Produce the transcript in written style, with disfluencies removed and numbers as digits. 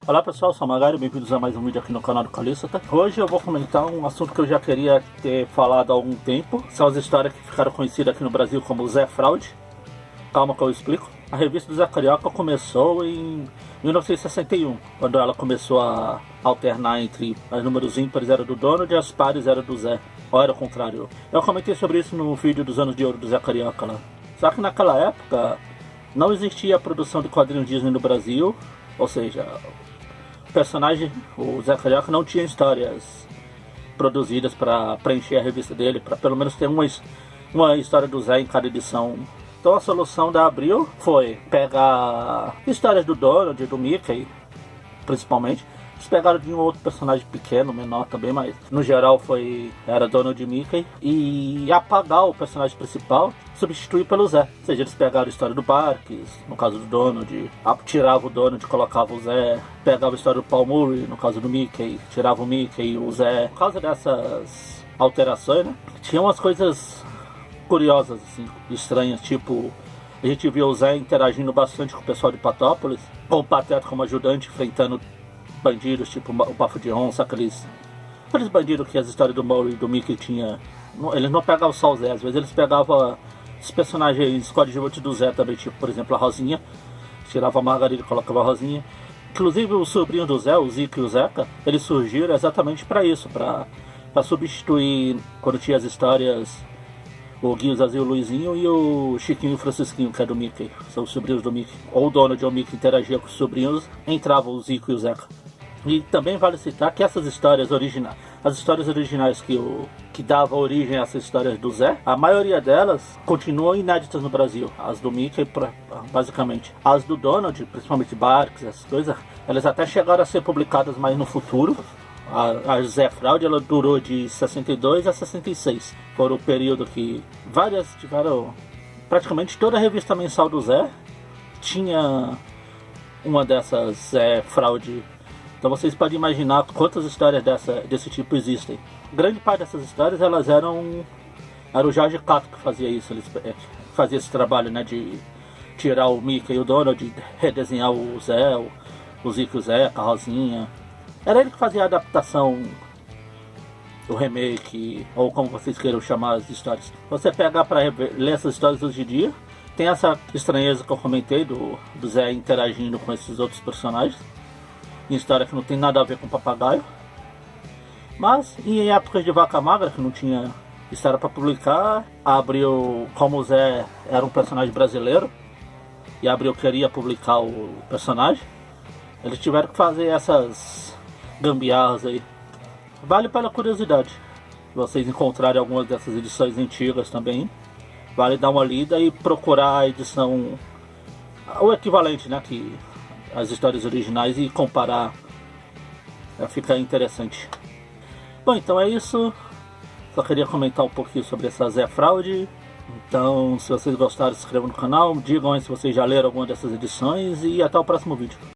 Olá pessoal, sou o Magari, bem-vindos a mais um vídeo aqui no canal do Calista. Hoje eu vou comentar um assunto que eu já queria ter falado há algum tempo. São as histórias que ficaram conhecidas aqui no Brasil como Zé Fraude. Calma que eu explico. A revista do Zé Carioca começou em 1961, quando ela começou a alternar entre os números ímpares era do Donald e as pares era do Zé. Ou era o contrário. Eu comentei sobre isso no vídeo dos anos de ouro do Zé Carioca lá. Só que naquela época não existia a produção de quadrinhos Disney no Brasil. Ou seja, o personagem, o Zé Carioca, não tinha histórias produzidas para preencher a revista dele, para pelo menos ter uma história do Zé em cada edição. Então a solução da Abril foi pegar histórias do Donald e do Mickey, principalmente. Eles pegaram de um outro personagem pequeno, menor também, mas no geral era Donald e Mickey, e apagar o personagem principal, substituir pelo Zé. Ou seja, eles pegaram a história do Barks, no caso do Donald, tirava o Donald e colocava o Zé, pegava a história do Paul Murray, no caso do Mickey, tirava o Mickey e o Zé. Por causa dessas alterações, né, tinha umas coisas curiosas, assim, estranhas, tipo, a gente viu o Zé interagindo bastante com o pessoal de Patópolis, com o Pateta como ajudante, enfrentando bandidos, tipo o Bafo de Onça, aqueles bandidos que as histórias do Murray e do Mickey tinha. Eles não pegavam só o Zé, às vezes eles pegavam os personagens coadjuvantes do Zé também, tipo, por exemplo, a Rosinha, tirava a Margarida e colocava a Rosinha. Inclusive os sobrinhos do Zé, o Zico e o Zeca, eles surgiram exatamente para isso, para substituir, quando tinha as histórias, o Guinho, o Zazinho, o Luizinho e o Chiquinho e o Francisquinho, que é do Mickey, são os sobrinhos do Mickey. Ou o Donald ou o Mickey interagia com os sobrinhos, entrava o Zico e o Zeca. E também vale citar que essas histórias originais, as histórias originais que davam origem a essas histórias do Zé, a maioria delas continuam inéditas no Brasil. As do Mickey, basicamente. As do Donald, principalmente Barks, essas coisas, elas até chegaram a ser publicadas mais no futuro. A Zé Fraude, ela durou de 62 a 66. Foi o período que tiveram praticamente toda a revista mensal do Zé tinha uma dessas Zé Fraude. Então vocês podem imaginar quantas histórias desse tipo existem. Grande parte dessas histórias era o Jorge Cato que fazia isso. Ele fazia esse trabalho, né, de tirar o Mickey e o Donald, de redesenhar o Zé, o Zico e o Zé, a Rosinha. Era ele que fazia a adaptação, o remake, ou como vocês queiram chamar as histórias. Você pegar para ler essas histórias hoje em dia, tem essa estranheza que eu comentei do Zé interagindo com esses outros personagens. Em história que não tem nada a ver com o papagaio. Mas em épocas de vaca magra, que não tinha história para publicar, a Abril, como o Zé era um personagem brasileiro, e a Abril queria publicar o personagem, eles tiveram que fazer essas gambiarras aí. Vale pela curiosidade. Se vocês encontrarem algumas dessas edições antigas também, vale dar uma lida e procurar a edição, o equivalente, né, que as histórias originais, e comparar, fica interessante. Bom, então é isso. Só queria comentar um pouquinho sobre essa Zé Fraude. Então, se vocês gostaram, se inscrevam no canal, digam aí se vocês já leram alguma dessas edições, e até o próximo vídeo.